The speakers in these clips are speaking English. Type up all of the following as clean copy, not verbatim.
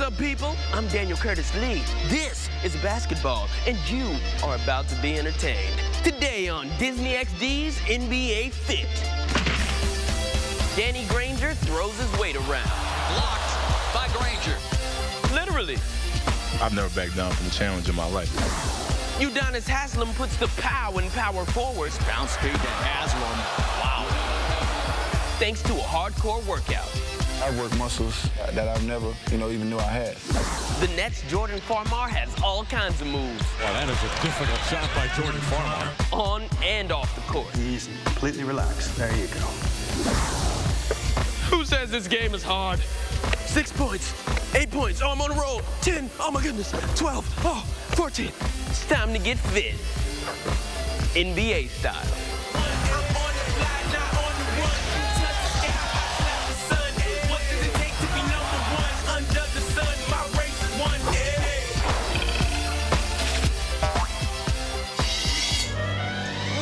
up, people? I'm Daniel Curtis Lee. This is basketball, and you are about to be entertained. Today on Disney XD's NBA Fit. Danny Granger throws his weight around. Blocked by Granger. Literally. I've never backed down from a challenge in my life. Udonis Haslem puts the pow in power forwards. Bounce feed to Haslem. Wow. Thanks to a hardcore workout. I work muscles that I've never, even knew I had. The Nets' Jordan Farmar has all kinds of moves. Well, that is a difficult shot by Jordan Farmar. On and off the court. Easy, completely relaxed. There you go. Who says this game is hard? 6 points, 8 points, oh, I'm on a roll. 10, oh my goodness, 12, oh, 14. It's time to get fit. NBA style.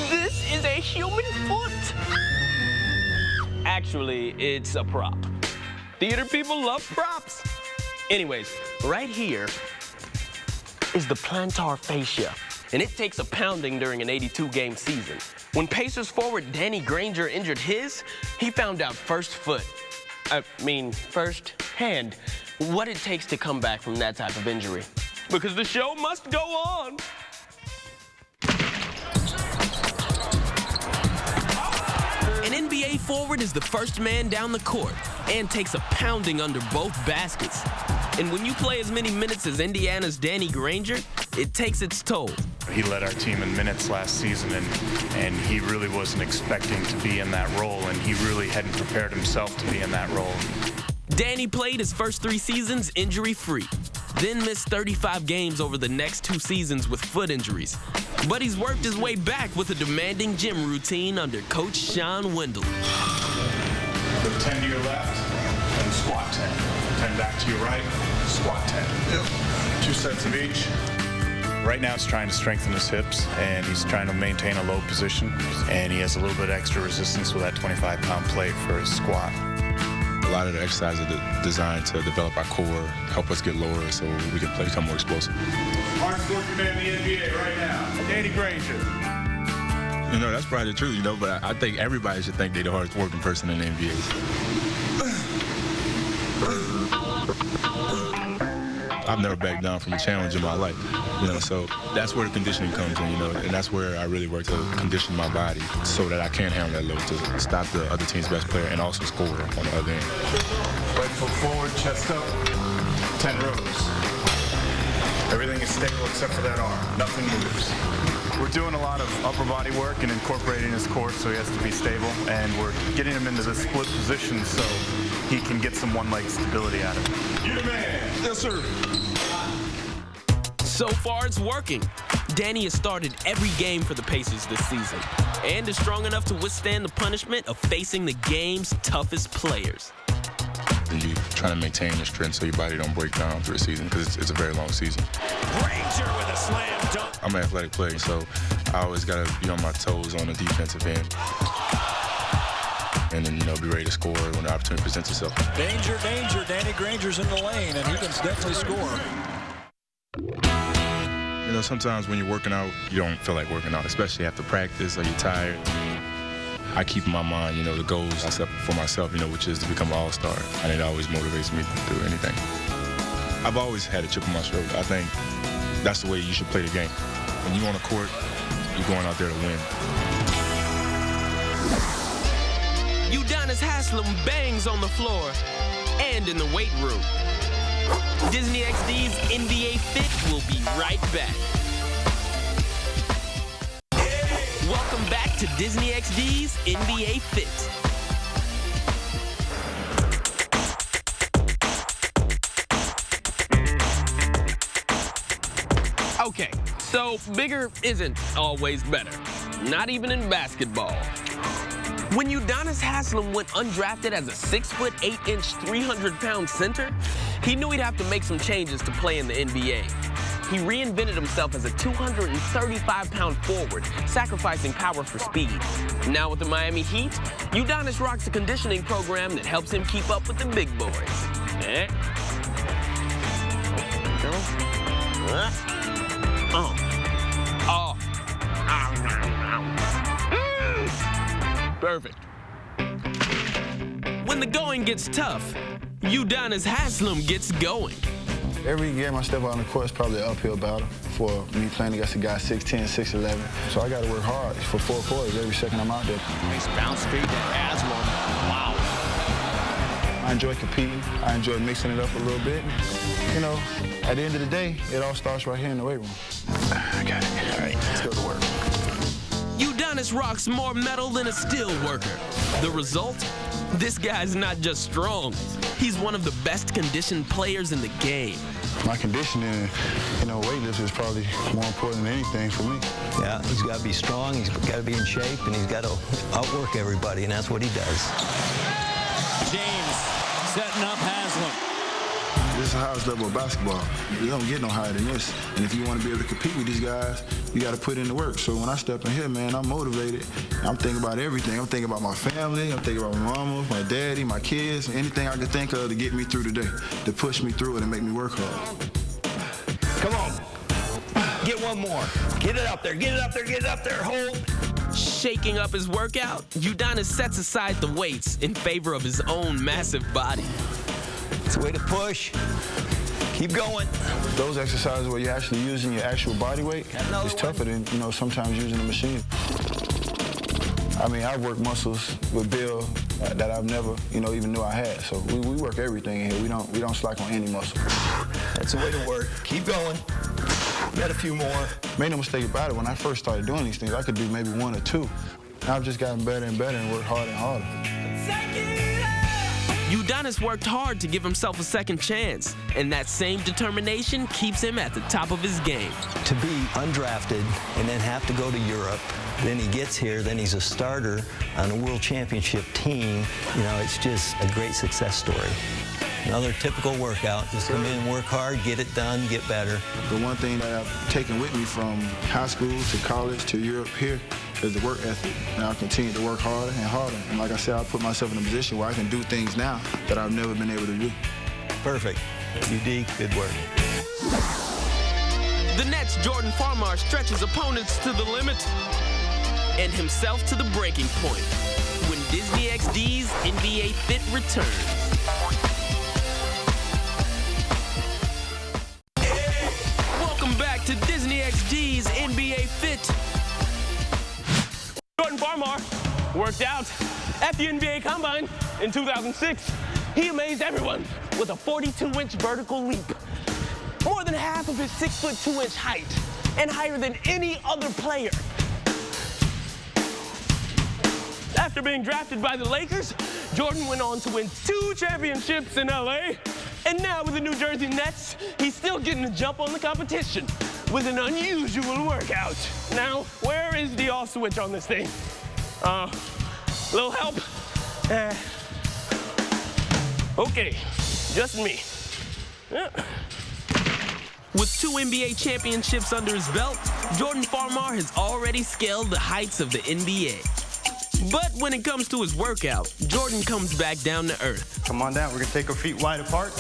This is a human foot. Actually, it's a prop. Theater people love props. Anyways, right here is the plantar fascia, and it takes a pounding during an 82-game season. When Pacers forward Danny Granger injured his, he found out first hand, what it takes to come back from that type of injury. Because the show must go on. An NBA forward is the first man down the court and takes a pounding under both baskets. And when you play as many minutes as Indiana's Danny Granger, it takes its toll. He led our team in minutes last season, and he really wasn't expecting to be in that role, and he really hadn't prepared himself to be in that role. Danny played his first 3 seasons injury-free, then missed 35 games over the next 2 seasons with foot injuries. But he's worked his way back with a demanding gym routine under Coach Sean Wendell. Put 10 to your left and squat 10. 10 back to your right, squat 10. Yep. 2 sets of each. Right now he's trying to strengthen his hips, and he's trying to maintain a low position, and he has a little bit extra resistance with that 25-pound plate for his squat. A lot of the exercises are designed to develop our core, help us get lower so we can become more explosive. Hardest working man in the NBA right now, Danny Granger. That's probably the truth, but I think everybody should think they're the hardest working person in the NBA. I've never backed down from a challenge in my life, so that's where the conditioning comes in, and that's where I really work to condition my body so that I can handle that load, to stop the other team's best player and also score on the other end. Right foot forward, chest up, 10 rows. Everything is stable except for that arm. Nothing moves. We're doing a lot of upper body work and incorporating his core so he has to be stable, and we're getting him into the split position so he can get some one-leg stability out of it. You the man. Yes, sir. So far, it's working. Danny has started every game for the Pacers this season and is strong enough to withstand the punishment of facing the game's toughest players. And you try to maintain your strength so your body don't break down through the season, because it's a very long season. Granger with a slam dunk. I'm an athletic player, so I always got to be on my toes on the defensive end. And then, be ready to score when the opportunity presents itself. Danger, danger. Danny Granger's in the lane, and he can definitely score. Sometimes when you're working out, you don't feel like working out, especially after practice or you're tired. I keep in my mind, the goals I set for myself, which is to become an all-star. And it always motivates me to do anything. I've always had a chip on my shoulder. I think that's the way you should play the game. When you're on the court, you're going out there to win. Udonis Haslem bangs on the floor and in the weight room. Disney XD's NBA Fit will be right back. Welcome back to Disney XD's NBA Fit. Okay, so bigger isn't always better. Not even in basketball. When Udonis Haslem went undrafted as a 6'8", 300-pound center, he knew he'd have to make some changes to play in the NBA. He reinvented himself as a 235-pound forward, sacrificing power for speed. Now with the Miami Heat, Udonis rocks a conditioning program that helps him keep up with the big boys. Perfect. When the going gets tough, Udonis Haslem gets going. Every game I step out on the court is probably an uphill battle for me playing against a guy 6'10", 6'11". So I got to work hard for 4 quarters every second I'm out there. Nice bounce feed to Haslem. Wow. I enjoy competing. I enjoy mixing it up a little bit. You know, at the end of the day, it all starts right here in the weight room. I got it. All right, let's go to work. Udonis rocks more metal than a steel worker. The result? This guy's not just strong. He's one of the best conditioned players in the game. My conditioning, you know, weightlifting is probably more important than anything for me. Yeah, he's got to be strong, he's got to be in shape, and he's got to outwork everybody, and that's what he does. James setting up Haslem. This is the highest level of basketball. You don't get no higher than this. And if you want to be able to compete with these guys, you got to put in the work. So when I step in here, man, I'm motivated. I'm thinking about everything. I'm thinking about my family. I'm thinking about my mama, my daddy, my kids, anything I could think of to get me through the day, to push me through it and make me work hard. Come on. Get one more. Get it up there. Get it up there. Get it up there. Hold. Shaking up his workout, Udonis sets aside the weights in favor of his own massive body. It's a way to push. Keep going. Those exercises where you're actually using your actual body weight is tougher than, you know, sometimes using a machine. I mean, I've worked muscles with Bill that I've never, you know, even knew I had. So we work everything in here. We don't slack on any muscle. That's the way to work. Keep going. Got a few more. Made no mistake about it, when I first started doing these things, I could do maybe 1 or 2. Now I've just gotten better and better and worked harder and harder. Udonis worked hard to give himself a second chance, and that same determination keeps him at the top of his game. To be undrafted and then have to go to Europe, then he gets here, then he's a starter on a world championship team. You know, it's just a great success story. Another typical workout, just come in, work hard, get it done, get better. The one thing that I've taken with me from high school to college to Europe here is the work ethic. And I'll continue to work harder and harder. And like I said, I put myself in a position where I can do things now that I've never been able to do. Perfect. Unique, good work. The Nets' Jordan Farmar stretches opponents to the limit and himself to the breaking point when Disney XD's NBA Fit returns. Welcome back to Disney XD's NBA Fit. Jordan Farmar worked out at the NBA Combine in 2006. He amazed everyone with a 42-inch vertical leap. More than half of his 6'2" height and higher than any other player. After being drafted by the Lakers, Jordan went on to win 2 championships in LA. And now with the New Jersey Nets, he's still getting a jump on the competition with an unusual workout. Now, where is the off switch on this thing? Little help? Okay, just me. With 2 NBA championships under his belt, Jordan Farmar has already scaled the heights of the NBA. But when it comes to his workout, Jordan comes back down to earth. Come on down. We're going to take our feet wide apart,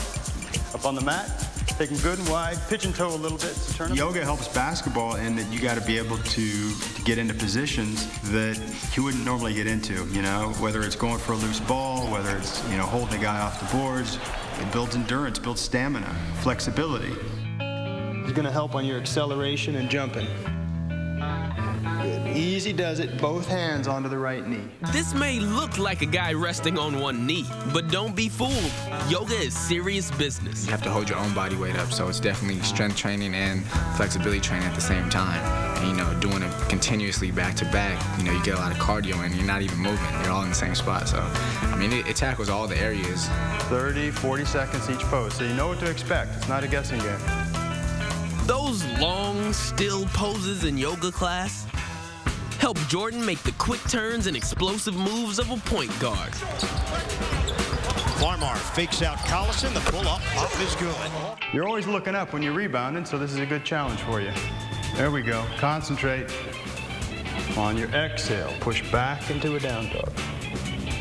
up on the mat. Take them good and wide, pitch and toe a little bit. So turn them. Yoga helps basketball in that you got to be able to get into positions that you wouldn't normally get into, you know, whether it's going for a loose ball, whether it's, you know, holding a guy off the boards. It builds endurance, builds stamina, flexibility. It's going to help on your acceleration and jumping. Good. Easy does it, both hands onto the right knee. This may look like a guy resting on one knee, but don't be fooled. Yoga is serious business. You have to hold your own body weight up, so it's definitely strength training and flexibility training at the same time. And, you know, doing it continuously back to back, you know, you get a lot of cardio and you're not even moving. You're all in the same spot. So, I mean, it tackles all the areas. 30, 40 seconds each pose, so you know what to expect. It's not a guessing game. Those long, still poses in yoga class help Jordan make the quick turns and explosive moves of a point guard. Farmar fakes out Collison. The pull-up up is good. You're always looking up when you're rebounding, so this is a good challenge for you. There we go. Concentrate on your exhale. Push back into a down dog.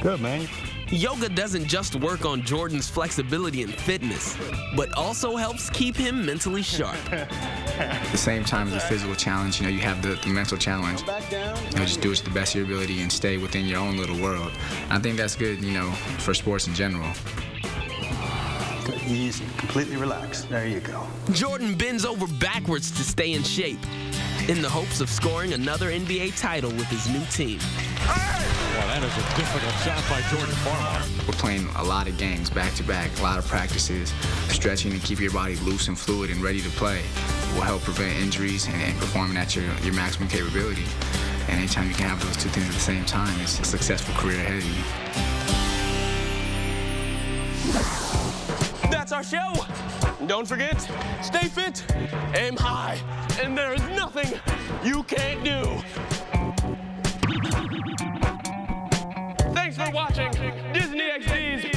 Good, man. Yoga doesn't just work on Jordan's flexibility and fitness, but also helps keep him mentally sharp. At the same time as the physical challenge, you have the mental challenge. Just do it to the best of your ability and stay within your own little world. I think that's good, for sports in general. Good, easy, completely relaxed. There you go. Jordan bends over backwards to stay in shape, in the hopes of scoring another NBA title with his new team. Well, that is a difficult shot by Jordan Farmar. We're playing a lot of games back-to-back, a lot of practices. Stretching to keep your body loose and fluid and ready to play will help prevent injuries and performing at your maximum capability. And anytime you can have those two things at the same time, it's a successful career ahead of you. That's our show. Don't forget, stay fit, aim high, and there is nothing you can't do. Thanks for watching Disney XD's